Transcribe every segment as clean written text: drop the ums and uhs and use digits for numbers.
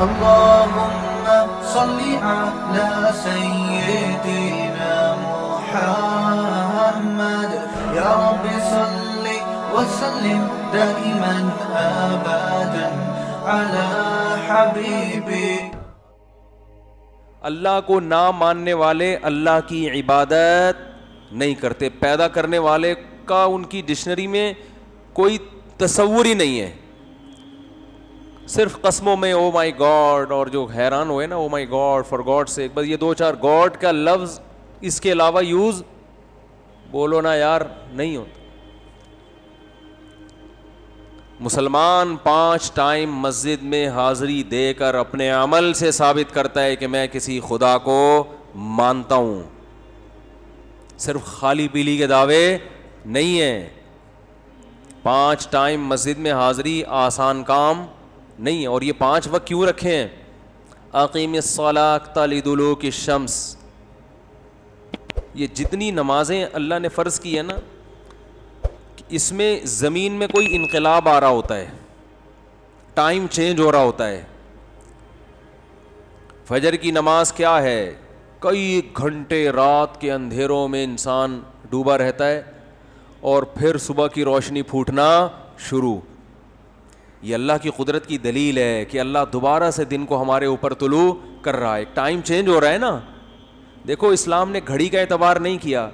اللهم صل على سيدنا محمد يا رب صل وسلم دائما ابدا على حبيبك. اللہ کو نہ ماننے والے اللہ کی عبادت نہیں کرتے. پیدا کرنے والے کا ان کی ڈکشنری میں کوئی تصور ہی نہیں ہے. صرف قسموں میں او مائی گاڈ, اور جو حیران ہوئے نا او مائی گاڈ فار گاڈ سے, بس یہ 2-4 گاڈ کا لفظ اس کے علاوہ یوز بولو نا یار نہیں ہوتا. مسلمان 5 ٹائم مسجد میں حاضری دے کر اپنے عمل سے ثابت کرتا ہے کہ میں کسی خدا کو مانتا ہوں. صرف خالی پیلی کے دعوے نہیں ہیں. 5 ٹائم مسجد میں حاضری آسان کام نہیں ہے. اور یہ 5 وقت کیوں رکھے ہیں؟ اقیم الصلاۃ لدلوک الشمس. یہ جتنی نمازیں اللہ نے فرض کی ہے نا, اس میں زمین میں کوئی انقلاب آ رہا ہوتا ہے, ٹائم چینج ہو رہا ہوتا ہے. فجر کی نماز کیا ہے؟ کئی گھنٹے رات کے اندھیروں میں انسان ڈوبا رہتا ہے اور پھر صبح کی روشنی پھوٹنا شروع. یہ اللہ کی قدرت کی دلیل ہے کہ اللہ دوبارہ سے دن کو ہمارے اوپر طلوع کر رہا ہے. ٹائم چینج ہو رہا ہے نا. دیکھو اسلام نے گھڑی کا اعتبار نہیں کیا.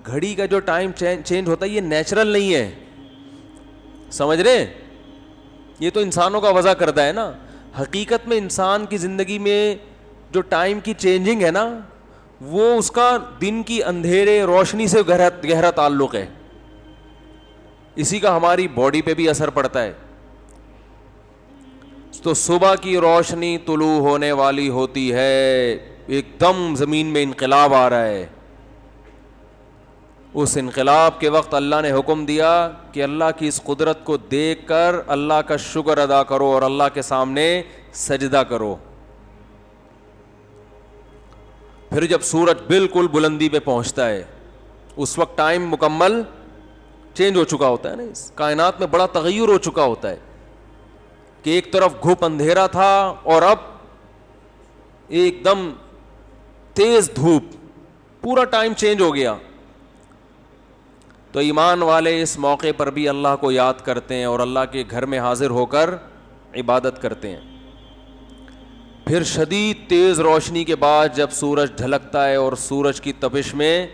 گھڑی کا جو ٹائم چینج ہوتا ہے یہ نیچرل نہیں ہے, سمجھ رہے؟ یہ تو انسانوں کا وضع کردہ ہے نا. حقیقت میں انسان کی زندگی میں جو ٹائم کی چینجنگ ہے نا, وہ اس کا دن کی اندھیرے روشنی سے گہرا تعلق ہے. اسی کا ہماری باڈی پہ بھی اثر پڑتا ہے. تو صبح کی روشنی طلوع ہونے والی ہوتی ہے, ایک دم زمین میں انقلاب آ رہا ہے. اس انقلاب کے وقت اللہ نے حکم دیا کہ اللہ کی اس قدرت کو دیکھ کر اللہ کا شکر ادا کرو اور اللہ کے سامنے سجدہ کرو. پھر جب سورج بالکل بلندی پہ پہنچتا ہے اس وقت ٹائم مکمل چینج ہو چکا ہوتا ہے نا. اس کائنات میں بڑا تغیر ہو چکا ہوتا ہے کہ ایک طرف گھپ اندھیرا تھا اور اب ایک دم تیز دھوپ, پورا ٹائم چینج ہو گیا. تو ایمان والے اس موقع پر بھی اللہ کو یاد کرتے ہیں اور اللہ کے گھر میں حاضر ہو کر عبادت کرتے ہیں. پھر شدید تیز روشنی کے بعد جب سورج ڈھلکتا ہے اور سورج کی تپش میں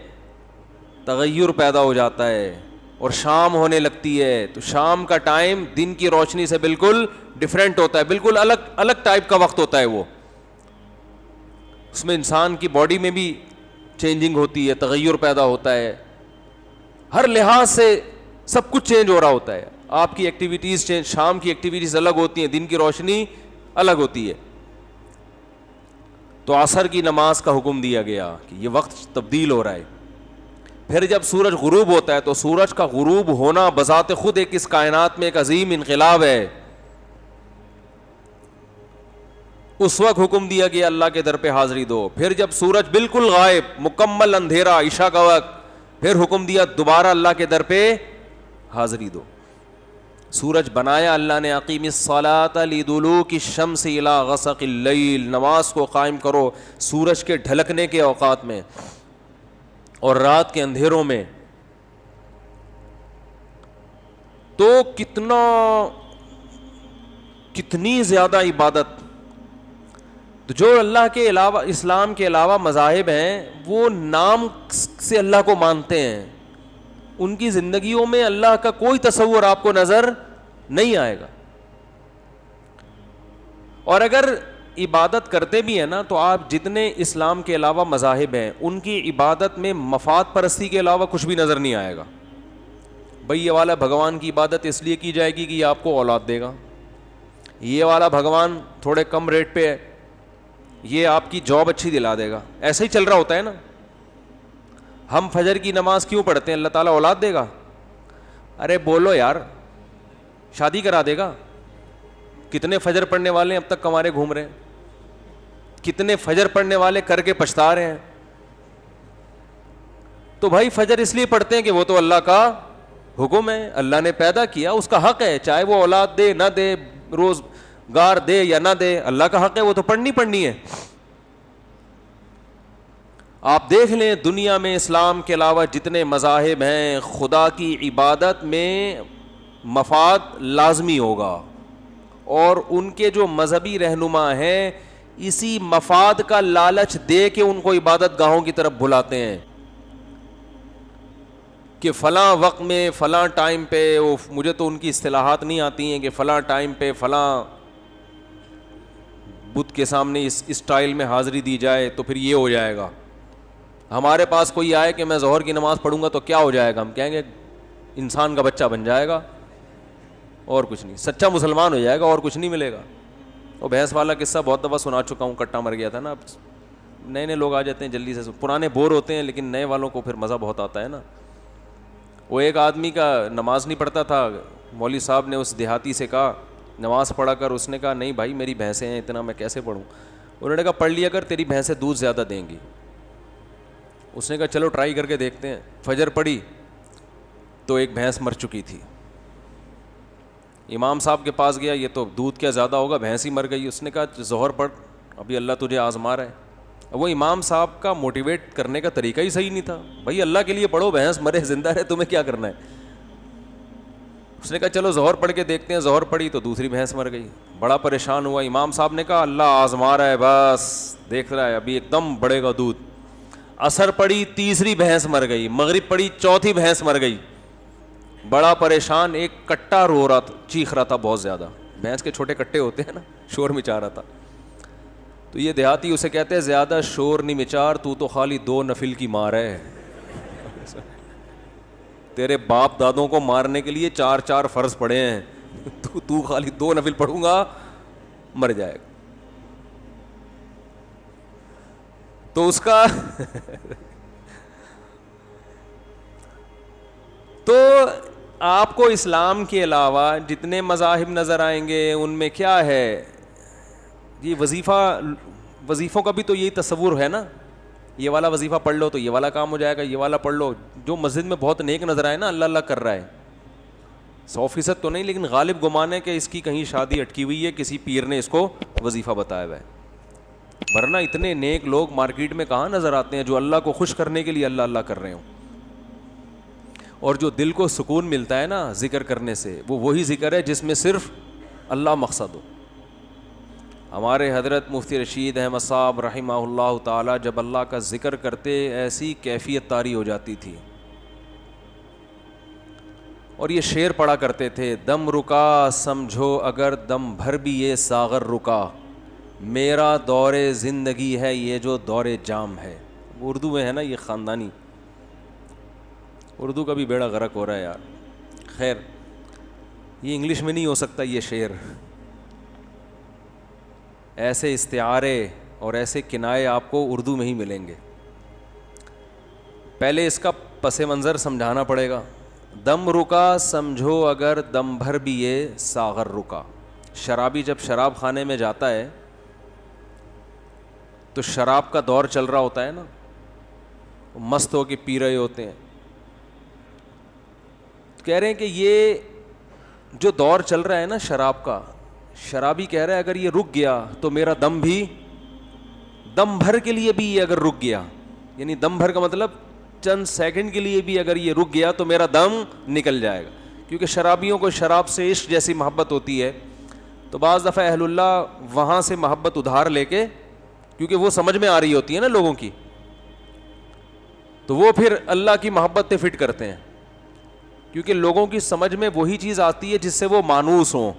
تغیر پیدا ہو جاتا ہے اور شام ہونے لگتی ہے, تو شام کا ٹائم دن کی روشنی سے بالکل ڈیفرنٹ ہوتا ہے, بالکل الگ ٹائپ کا وقت ہوتا ہے. وہ اس میں انسان کی باڈی میں بھی چینجنگ ہوتی ہے, تغیر پیدا ہوتا ہے, ہر لحاظ سے سب کچھ چینج ہو رہا ہوتا ہے. آپ کی ایکٹیویٹیز چینج, شام کی ایکٹیویٹیز الگ ہوتی ہیں, دن کی روشنی الگ ہوتی ہے. تو عصر کی نماز کا حکم دیا گیا کہ یہ وقت تبدیل ہو رہا ہے. پھر جب سورج غروب ہوتا ہے تو سورج کا غروب ہونا بذات خود ایک اس کائنات میں ایک عظیم انقلاب ہے. اس وقت حکم دیا گیا اللہ کے در پہ حاضری دو. پھر جب سورج بالکل غائب, مکمل اندھیرا, عشاء کا وقت, پھر حکم دیا دوبارہ اللہ کے در پہ حاضری دو. سورج بنایا اللہ نے, اقیم الصلاۃ لدلوک الشمس الی غسق اللیل, نماز کو قائم کرو سورج کے ڈھلکنے کے اوقات میں اور رات کے اندھیروں میں. تو کتنی زیادہ عبادت. جو اللہ کے علاوہ, اسلام کے علاوہ مذاہب ہیں, وہ نام سے اللہ کو مانتے ہیں, ان کی زندگیوں میں اللہ کا کوئی تصور آپ کو نظر نہیں آئے گا. اور اگر عبادت کرتے بھی ہیں نا, تو آپ جتنے اسلام کے علاوہ مذاہب ہیں ان کی عبادت میں مفاد پرستی کے علاوہ کچھ بھی نظر نہیں آئے گا. بھئی یہ والا بھگوان کی عبادت اس لیے کی جائے گی کہ یہ آپ کو اولاد دے گا, یہ والا بھگوان تھوڑے کم ریٹ پہ ہے, یہ آپ کی جاب اچھی دلا دے گا. ایسا ہی چل رہا ہوتا ہے نا. ہم فجر کی نماز کیوں پڑھتے ہیں؟ اللہ تعالیٰ اولاد دے گا. ارے بولو یار, شادی کرا دے گا. کتنے فجر پڑھنے والے اب تک کمارے گھوم رہے ہیں, کتنے فجر پڑھنے والے کر کے پچھتا رہے ہیں. تو بھائی فجر اس لیے پڑھتے ہیں کہ وہ تو اللہ کا حکم ہے, اللہ نے پیدا کیا, اس کا حق ہے, چاہے وہ اولاد دے نہ دے. روز گار دے یا نہ دے اللہ کا حق ہے, وہ تو پڑھنی ہے. آپ دیکھ لیں دنیا میں اسلام کے علاوہ جتنے مذاہب ہیں, خدا کی عبادت میں مفاد لازمی ہوگا, اور ان کے جو مذہبی رہنما ہیں اسی مفاد کا لالچ دے کے ان کو عبادت گاہوں کی طرف بلاتے ہیں کہ فلاں وقت میں فلاں ٹائم پہ, مجھے تو ان کی اصطلاحات نہیں آتی ہیں, کہ فلاں ٹائم پہ فلاں بت کے سامنے اس اسٹائل میں حاضری دی جائے تو پھر یہ ہو جائے گا. ہمارے پاس کوئی آئے کہ میں ظہر کی نماز پڑھوں گا تو کیا ہو جائے گا, ہم کہیں گے انسان کا بچہ بن جائے گا اور کچھ نہیں, سچا مسلمان ہو جائے گا اور کچھ نہیں ملے گا. وہ بھینس والا قصہ بہت دفعہ سنا چکا ہوں, کٹا مر گیا تھا نا. اب نئے لوگ آ جاتے ہیں جلدی سے, پرانے بور ہوتے ہیں لیکن نئے والوں کو پھر مزہ بہت آتا ہے نا. وہ ایک آدمی کا نماز نہیں پڑھتا تھا, مولوی صاحب نے اس دیہاتی سے کہا نماز پڑھا کر, اس نے کہا نہیں بھائی میری بھینسیں ہیں, اتنا میں کیسے پڑھوں. انہوں نے کہا پڑھ لیا کر, تیری بھینسیں دودھ زیادہ دیں گی. اس نے کہا چلو ٹرائی کر کے دیکھتے ہیں. فجر پڑھی تو ایک بھینس مر چکی تھی. امام صاحب کے پاس گیا, یہ تو دودھ کیا زیادہ ہوگا, بھینس ہی مر گئی. اس نے کہا ظہر پڑھ, ابھی اللہ تجھے آزما رہا ہے. وہ امام صاحب کا موٹیویٹ کرنے کا طریقہ ہی صحیح نہیں تھا. بھائی اللہ کے لیے پڑھو, بھینس مرے زندہ رہے تمہیں کیا کرنا ہے. اس نے کہا چلو ظہر پڑھ کے دیکھتے ہیں. ظہر پڑھی تو دوسری بھینس مر گئی. بڑا پریشان ہوا. امام صاحب نے کہا اللہ آزما رہا ہے, بس دیکھ رہا ہے, ابھی ایک دم بڑھے گا دودھ. عصر پڑھی, تیسری بھینس مر گئی. مغرب پڑھی, چوتھی بھینس مر گئی. بڑا پریشان, ایک کٹا رو رہا تھا, چیخ رہا تھا بہت زیادہ. بھینس کے چھوٹے کٹے ہوتے ہیں نا, شور مچا رہا تھا. تو یہ دیہاتی اسے کہتے ہیں زیادہ شور نہیں مچار, تو خالی 2 نفل کی مار ہے. تیرے باپ دادوں کو مارنے کے لیے 4 فرض پڑے ہیں, تو خالی 2 نفل پڑھوں گا مر جائے گا. تو اس کا تو آپ کو اسلام کے علاوہ جتنے مذاہب نظر آئیں گے ان میں کیا ہے, یہ وظیفوں کا بھی تو یہی تصور ہے نا. یہ والا وظیفہ پڑھ لو تو یہ والا کام ہو جائے گا, یہ والا پڑھ لو. جو مسجد میں بہت نیک نظر آئے نا, اللہ اللہ کر رہا ہے, 100% تو نہیں لیکن غالب گمان ہے کہ اس کی کہیں شادی اٹکی ہوئی ہے, کسی پیر نے اس کو وظیفہ بتایا ہوا ہے. ورنہ اتنے نیک لوگ مارکیٹ میں کہاں نظر آتے ہیں جو اللہ کو خوش کرنے کے لیے اللہ اللہ کر رہے ہوں. اور جو دل کو سکون ملتا ہے نا ذکر کرنے سے, وہ وہی ذکر ہے جس میں صرف اللہ مقصد ہو. ہمارے حضرت مفتی رشید احمد صاحب رحمہ اللہ تعالی جب اللہ کا ذکر کرتے ایسی کیفیت طاری ہو جاتی تھی. اور یہ شعر پڑھا کرتے تھے, دم رکا سمجھو اگر دم بھر بھی یہ ساغر رکا, میرا دور زندگی ہے یہ جو دور جام ہے. اردو میں ہے نا, یہ خاندانی اردو کا بھی بیڑا غرق ہو رہا ہے یار. خیر, یہ انگلش میں نہیں ہو سکتا یہ شعر. ایسے استعارے اور ایسے کنائے آپ کو اردو میں ہی ملیں گے. پہلے اس کا پس منظر سمجھانا پڑے گا. دم رکا سمجھو اگر دم بھر بھی یہ ساغر رکا. شرابی جب شراب خانے میں جاتا ہے تو شراب کا دور چل رہا ہوتا ہے نا, مست ہو کے پی رہے ہوتے ہیں. کہہ رہے ہیں کہ یہ جو دور چل رہا ہے نا شراب کا, شرابی کہہ رہا ہے اگر یہ رک گیا تو میرا دم بھی, دم بھر کے لیے بھی یہ اگر رک گیا, یعنی دم بھر کا مطلب چند سیکنڈ کے لیے بھی اگر یہ رک گیا تو میرا دم نکل جائے گا. کیونکہ شرابیوں کو شراب سے عشق جیسی محبت ہوتی ہے, تو بعض دفعہ اہل اللہ وہاں سے محبت ادھار لے کے, کیونکہ وہ سمجھ میں آ رہی ہوتی ہے نا لوگوں کی, تو وہ پھر اللہ کی محبت پہ فٹ کرتے ہیں. کیونکہ لوگوں کی سمجھ میں وہی چیز آتی ہے جس سے وہ مانوس ہوں.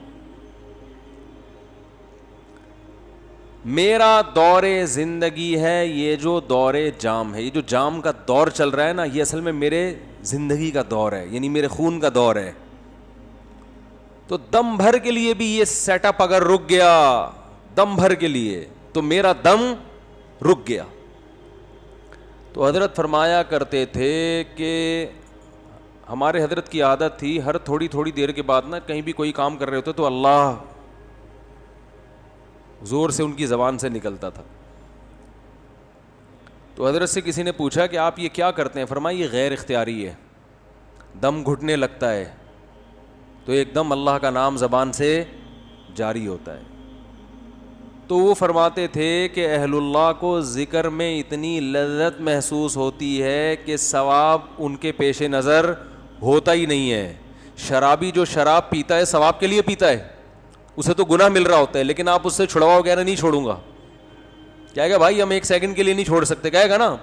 میرا دور زندگی ہے یہ جو دور جام ہے. یہ جو جام کا دور چل رہا ہے نا, یہ اصل میں میرے زندگی کا دور ہے, یعنی میرے خون کا دور ہے. تو دم بھر کے لیے بھی یہ سیٹ اپ اگر رک گیا, دم بھر کے لیے, تو میرا دم رک گیا. تو حضرت فرمایا کرتے تھے کہ ہمارے حضرت کی عادت تھی ہر تھوڑی تھوڑی دیر کے بعد نا کہیں بھی کوئی کام کر رہے ہوتے تو اللہ زور سے ان کی زبان سے نکلتا تھا. تو حضرت سے کسی نے پوچھا کہ آپ یہ کیا کرتے ہیں؟ فرمایا یہ غیر اختیاری ہے. دم گھٹنے لگتا ہے تو ایک دم اللہ کا نام زبان سے جاری ہوتا ہے. تو وہ فرماتے تھے کہ اہل اللہ کو ذکر میں اتنی لذت محسوس ہوتی ہے کہ ثواب ان کے پیش نظر ہوتا ہی نہیں ہے. شرابی جو شراب پیتا ہے ثواب کے لیے پیتا ہے, اسے تو گناہ مل رہا ہوتا ہے, لیکن آپ اس سے چھڑواؤ کہہ رہے نہیں چھوڑوں گا, کہے گا بھائی ہم ایک سیکنڈ کے لیے نہیں چھوڑ سکتے, کہے گا نا.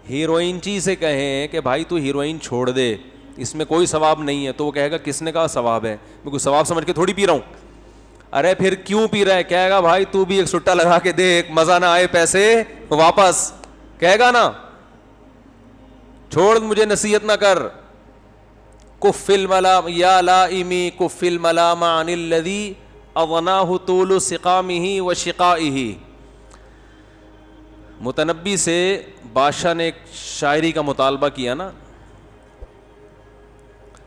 ہیروئن چی سے کہیں کہ بھائی تو ہیروئن چھوڑ دے, اس میں کوئی ثواب نہیں ہے, تو وہ کہے گا کس نے کہا ثواب ہے, میں کوئی ثواب سمجھ کے تھوڑی پی رہا ہوں. ارے پھر کیوں پی رہا ہے, کہے گا بھائی تو بھی ایک سٹا لگا کے دیکھ, مزہ نہ آئے پیسے واپس, کہے گا نا, چھوڑ مجھے نصیحت نہ کر. کف الملام یا لائمی کف الملام عن الذی اغناہ طول سقامہ و شقائہ. متنبی سے بادشاہ نے ایک شاعری کا مطالبہ کیا نا,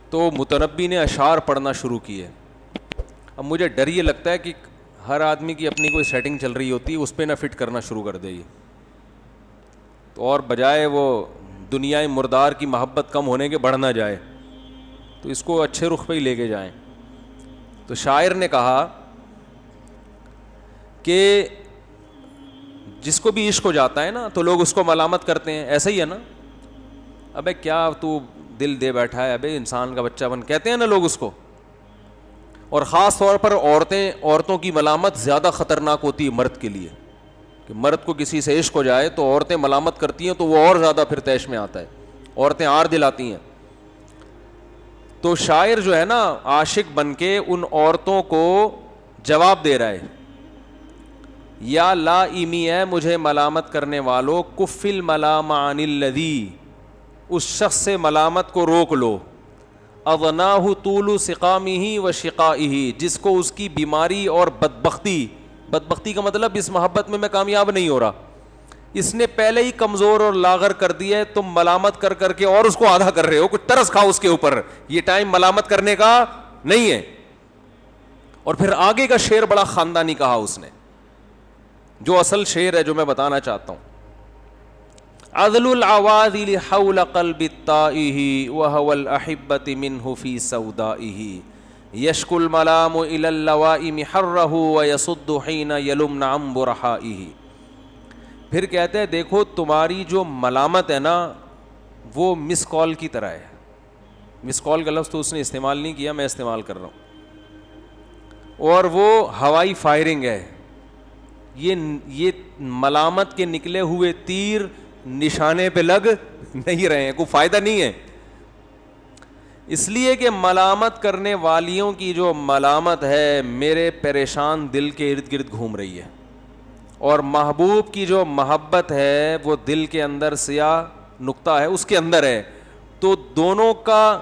تو متنبی نے اشعار پڑھنا شروع کیے. اب مجھے ڈر یہ لگتا ہے کہ ہر آدمی کی اپنی کوئی سیٹنگ چل رہی ہوتی ہے, اس پہ نہ فٹ کرنا شروع کر دے یہ, تو اور بجائے وہ دنیا مردار کی محبت کم ہونے کے بڑھ نہ جائے, تو اس کو اچھے رخ پہ ہی لے کے جائیں. تو شاعر نے کہا کہ جس کو بھی عشق ہو جاتا ہے نا تو لوگ اس کو ملامت کرتے ہیں, ایسا ہی ہے نا, ابے کیا تو دل دے بیٹھا ہے, ابے انسان کا بچہ بن, کہتے ہیں نا لوگ اس کو. اور خاص طور پر عورتوں کی ملامت زیادہ خطرناک ہوتی ہے مرد کے لیے, کہ مرد کو کسی سے عشق ہو جائے تو عورتیں ملامت کرتی ہیں تو وہ اور زیادہ پھر تیش میں آتا ہے, عورتیں آر دلاتی ہیں. تو شاعر جو ہے نا عاشق بن کے ان عورتوں کو جواب دے رہا ہے, یا لائمی ہے مجھے ملامت کرنے والو, کف الملام عن الذی, اس شخص سے ملامت کو روک لو, اغناہ طول سقامہ و شقائہ, جس کو اس کی بیماری اور بدبختی کا مطلب اس محبت میں کامیاب نہیں ہو رہا, اس نے پہلے ہی کمزور اور لاغر کر دیا ہے, تم ملامت کر کر کے اور اس کو آدھا کر رہے ہو, کچھ ترس کھاؤ اس کے اوپر, یہ ٹائم ملامت کرنے کا نہیں ہے. اور پھر آگے کا شعر بڑا خاندانی کہا اس نے, جو اصل شعر ہے جو میں بتانا چاہتا ہوں. عذل العواذل حول قلب الطائہ وهو الاحبۃ منہ فی سودائہ, یشکو الملام الی اللوائم حرہ ویصد حین یلمن عن برحائہ. پھر کہتے ہیں دیکھو تمہاری جو ملامت ہے نا وہ مس کال کی طرح ہے. مس کال کا لفظ تو اس نے استعمال نہیں کیا, میں استعمال کر رہا ہوں, اور وہ ہوائی فائرنگ ہے. یہ ملامت کے نکلے ہوئے تیر نشانے پہ لگ نہیں رہے ہیں, کوئی فائدہ نہیں ہے. اس لیے کہ ملامت کرنے والیوں کی جو ملامت ہے میرے پریشان دل کے ارد گرد گھوم رہی ہے, اور محبوب کی جو محبت ہے وہ دل کے اندر سیاہ نقطہ ہے اس کے اندر ہے. تو دونوں کا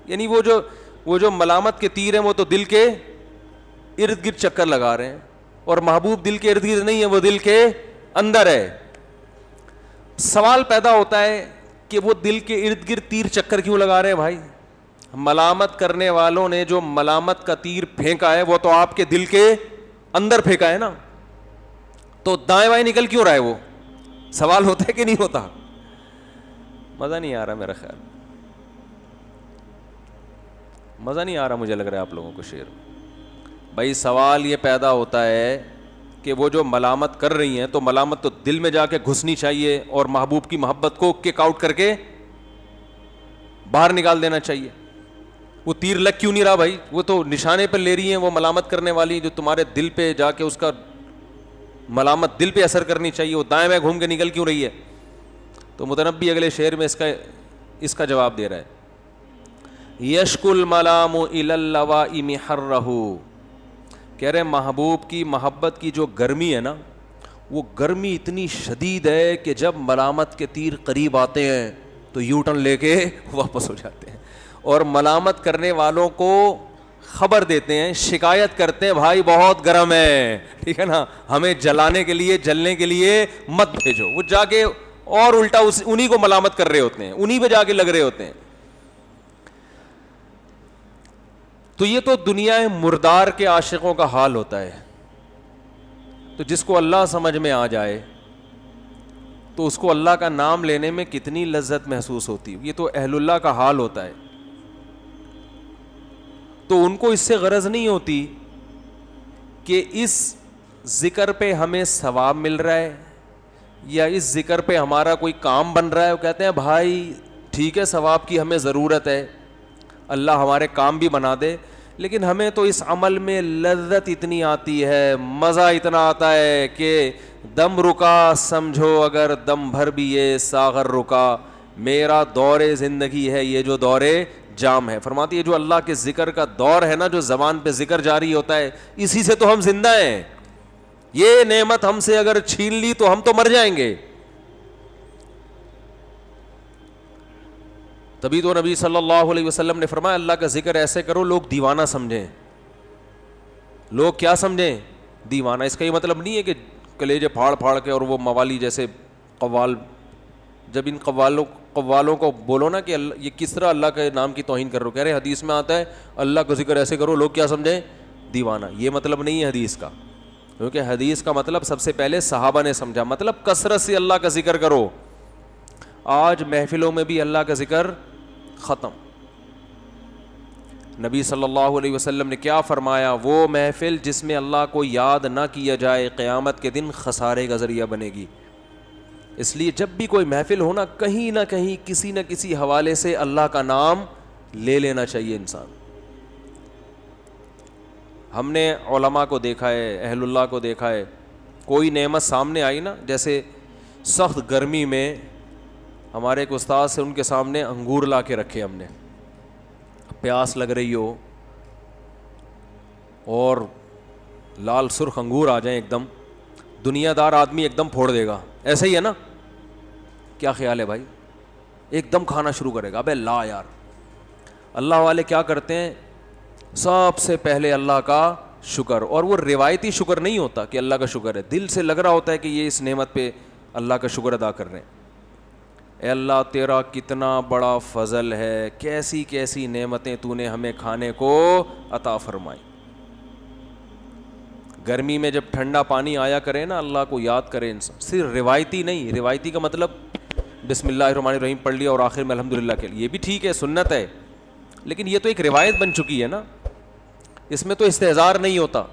یعنی وہ جو ملامت کے تیر ہیں وہ تو دل کے ارد گرد چکر لگا رہے ہیں, اور محبوب دل کے ارد گرد نہیں ہے, وہ دل کے اندر ہے. سوال پیدا ہوتا ہے کہ وہ دل کے ارد گرد تیر چکر کیوں لگا رہے ہیں بھائی؟ ملامت کرنے والوں نے جو ملامت کا تیر پھینکا ہے وہ تو آپ کے دل کے اندر پھینکا ہے نا, تو دائیں بائیں نکل کیوں رہا ہے؟ وہ سوال ہوتا ہے کہ نہیں ہوتا؟ مزہ نہیں آ رہا, میرا خیال مزہ نہیں آ رہا, مجھے لگ رہا ہے آپ لوگوں کو شعر. بھائی سوال یہ پیدا ہوتا ہے کہ وہ جو ملامت کر رہی ہیں تو ملامت تو دل میں جا کے گھسنی چاہیے, اور محبوب کی محبت کو کک آؤٹ کر کے باہر نکال دینا چاہیے. وہ تیر لگ کیوں نہیں رہا بھائی؟ وہ تو نشانے پر لے رہی ہیں وہ ملامت کرنے والی, جو تمہارے دل پہ جا کے اس کا ملامت دل پہ اثر کرنی چاہیے, وہ دائیں بائیں گھوم کے نکل کیوں رہی ہے؟ تو متنبی اگلے شعر میں اس کا جواب دے رہا ہے, یشکو الملام الی اللوائم حرہ, کہہ رہے محبوب کی محبت کی جو گرمی ہے نا وہ گرمی اتنی شدید ہے کہ جب ملامت کے تیر قریب آتے ہیں تو یو ٹرن لے کے واپس ہو جاتے ہیں, اور ملامت کرنے والوں کو خبر دیتے ہیں, شکایت کرتے ہیں بھائی بہت گرم ہے, ٹھیک ہے نا, ہمیں جلانے کے لیے جلنے کے لیے مت بھیجو. وہ جا کے اور الٹا انہی کو ملامت کر رہے ہوتے ہیں, انہی پہ جا کے لگ رہے ہوتے ہیں. تو یہ تو دنیا مردار کے عاشقوں کا حال ہوتا ہے. تو جس کو اللہ سمجھ میں آ جائے تو اس کو اللہ کا نام لینے میں کتنی لذت محسوس ہوتی ہے. یہ تو اہل اللہ کا حال ہوتا ہے. تو ان کو اس سے غرض نہیں ہوتی کہ اس ذکر پہ ہمیں ثواب مل رہا ہے یا اس ذکر پہ ہمارا کوئی کام بن رہا ہے. وہ کہتے ہیں بھائی ٹھیک ہے ثواب کی ہمیں ضرورت ہے, اللہ ہمارے کام بھی بنا دے, لیکن ہمیں تو اس عمل میں لذت اتنی آتی ہے, مزہ اتنا آتا ہے کہ دم رکا سمجھو اگر دم بھر بھی یہ ساغر رکا, میرا دور زندگی ہے یہ جو دور جام ہے. فرماتی ہے جو اللہ کے ذکر کا دور ہے نا, جو زبان پہ ذکر جاری ہوتا ہے, اسی سے تو ہم زندہ ہیں. یہ نعمت ہم سے اگر چھین لی تو ہم تو مر جائیں گے. تبھی تو نبی صلی اللہ علیہ وسلم نے فرمایا اللہ کا ذکر ایسے کرو لوگ دیوانہ سمجھیں. لوگ کیا سمجھیں؟ دیوانہ. اس کا یہ مطلب نہیں ہے کہ کلیجے پھاڑ پھاڑ کے اور وہ موالی جیسے قوال, جب ان قوالوں کو بولو نا کہ یہ کس طرح اللہ کے نام کی توہین کر رہے ہو, کہہ رہے حدیث میں آتا ہے اللہ کا ذکر ایسے کرو لوگ کیا سمجھیں؟ دیوانہ. یہ مطلب نہیں ہے حدیث کا, کیونکہ حدیث کا مطلب سب سے پہلے صحابہ نے سمجھا, مطلب کثرت سے اللہ کا ذکر کرو. آج محفلوں میں بھی اللہ کا ذکر ختم. نبی صلی اللہ علیہ وسلم نے کیا فرمایا, وہ محفل جس میں اللہ کو یاد نہ کیا جائے قیامت کے دن خسارے کا ذریعہ بنے گی. اس لیے جب بھی کوئی محفل ہونا کہیں نہ کہیں کسی نہ کسی حوالے سے اللہ کا نام لے لینا چاہیے انسان. ہم نے علماء کو دیکھا ہے, اہل اللہ کو دیکھا ہے, کوئی نعمت سامنے آئی نا, جیسے سخت گرمی میں ہمارے ایک استاد سے ان کے سامنے انگور لا کے رکھے ہم نے, پیاس لگ رہی ہو اور لال سرخ انگور آ جائیں ایک دم, دنیا دار آدمی ایک دم پھوڑ دے گا, ایسا ہی ہے نا؟ کیا خیال ہے بھائی؟ ایک دم کھانا شروع کرے گا. ابے لا یار, اللہ والے کیا کرتے ہیں, سب سے پہلے اللہ کا شکر, اور وہ روایتی شکر نہیں ہوتا کہ اللہ کا شکر ہے, دل سے لگ رہا ہوتا ہے کہ یہ اس نعمت پہ اللہ کا شکر ادا کر رہے ہیں. اے اللہ تیرا کتنا بڑا فضل ہے, کیسی کیسی نعمتیں تو نے ہمیں کھانے کو عطا فرمائی. گرمی میں جب ٹھنڈا پانی آیا کرے نا, اللہ کو یاد کرے انسان, صرف روایتی نہیں. روایتی کا مطلب بسم اللہ الرحمن الرحیم پڑھ لیا اور آخر میں الحمدللہ کے لیے, یہ بھی ٹھیک ہے سنت ہے, لیکن یہ تو ایک روایت بن چکی ہے نا, اس میں تو استحضار نہیں ہوتا.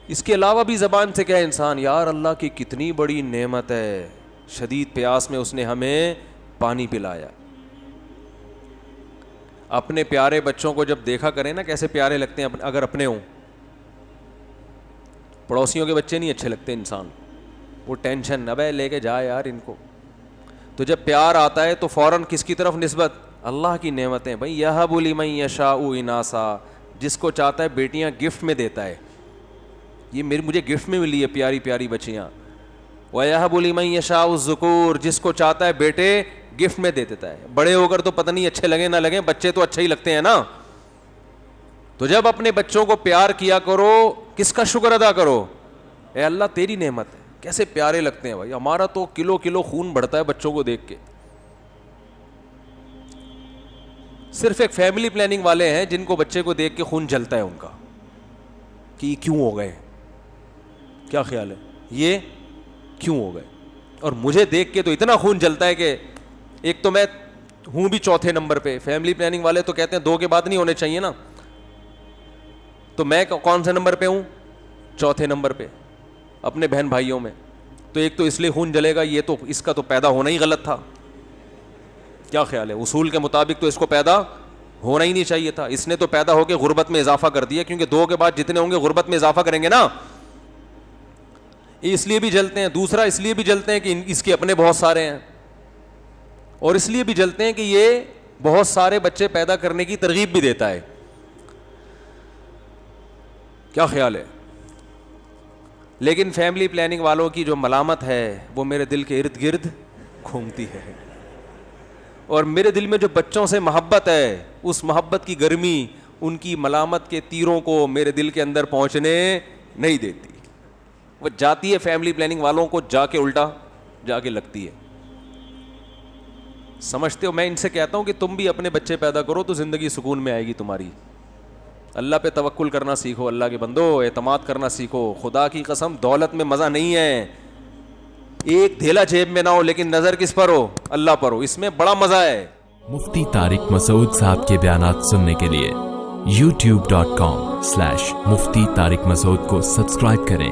اس کے علاوہ بھی زبان سے کہے انسان یار اللہ کی کتنی بڑی نعمت ہے, شدید پیاس میں اس نے ہمیں پانی پلایا. اپنے پیارے بچوں کو جب دیکھا کریں نا کیسے پیارے لگتے ہیں اگر اپنے ہوں, پڑوسیوں کے بچے نہیں اچھے لگتے انسان, وہ ٹینشن ابے لے کے جا یار ان کو. تو جب پیار آتا ہے تو فوراً کس کی طرف نسبت؟ اللہ کی نعمتیں. بھائی یہب لمن یشاء اناسا, جس کو چاہتا ہے بیٹیاں گفٹ میں دیتا ہے, یہ مجھے گفٹ میں ملی ہے پیاری پیاری بچیاں. وَيَهَبُ لِمَن يَشَاءُ الذُّكُورَ, جس کو چاہتا ہے بیٹے گفٹ میں دے دیتا ہے. بڑے ہو کر تو پتہ نہیں اچھے لگیں نہ لگیں, بچے تو اچھے ہی لگتے ہیں نا. تو جب اپنے بچوں کو پیار کیا کرو, کس کا شکر ادا کرو, اے اللہ تیری نعمت ہے, کیسے پیارے لگتے ہیں بھائی. ہمارا تو کلو کلو خون بڑھتا ہے بچوں کو دیکھ کے. صرف ایک فیملی پلاننگ والے ہیں جن کو بچے کو دیکھ کے خون جلتا ہے ان کا کہ کیوں ہو گئے. کیا خیال ہے یہ کیوں ہو گئے؟ اور مجھے دیکھ کے تو اتنا خون جلتا ہے کہ ایک تو میں ہوں بھی چوتھے نمبر پہ. فیملی پلاننگ والے تو کہتے ہیں 2 کے بعد نہیں ہونے چاہیے نا, تو میں کون سے نمبر پہ ہوں؟ چوتھے نمبر پہ اپنے بہن بھائیوں میں. تو ایک تو اس لیے خون جلے گا, یہ تو اس کا تو پیدا ہونا ہی غلط تھا. کیا خیال ہے؟ اصول کے مطابق تو اس کو پیدا ہونا ہی نہیں چاہیے تھا. اس نے تو پیدا ہو کے غربت میں اضافہ کر دیا, کیونکہ 2 کے بعد جتنے ہوں گے غربت میں اضافہ کریں گے نا. اس لیے بھی جلتے ہیں. دوسرا اس لیے بھی جلتے ہیں کہ اس کے اپنے بہت سارے ہیں, اور اس لیے بھی جلتے ہیں کہ یہ بہت سارے بچے پیدا کرنے کی ترغیب بھی دیتا ہے. کیا خیال ہے؟ لیکن فیملی پلاننگ والوں کی جو ملامت ہے وہ میرے دل کے ارد گرد گھومتی ہے, اور میرے دل میں جو بچوں سے محبت ہے اس محبت کی گرمی ان کی ملامت کے تیروں کو میرے دل کے اندر پہنچنے نہیں دیتی. وہ جاتی ہے فیملی پلاننگ والوں کو جا کے الٹا جا کے لگتی ہے. سمجھتے ہو؟ میں ان سے کہتا ہوں کہ تم بھی اپنے بچے پیدا کرو تو زندگی سکون میں آئے گی تمہاری. اللہ پہ توکل کرنا سیکھو, اللہ کے بندو اعتماد کرنا سیکھو. خدا کی قسم دولت میں مزہ نہیں ہے, ایک دھیلا جیب میں نہ ہو لیکن نظر کس پر ہو؟ اللہ پر ہو, اس میں بڑا مزہ ہے. مفتی طارق مسعود صاحب کے بیانات سننے کے لیے youtube.com/مفتی طارق مسعود کو سبسکرائب کریں.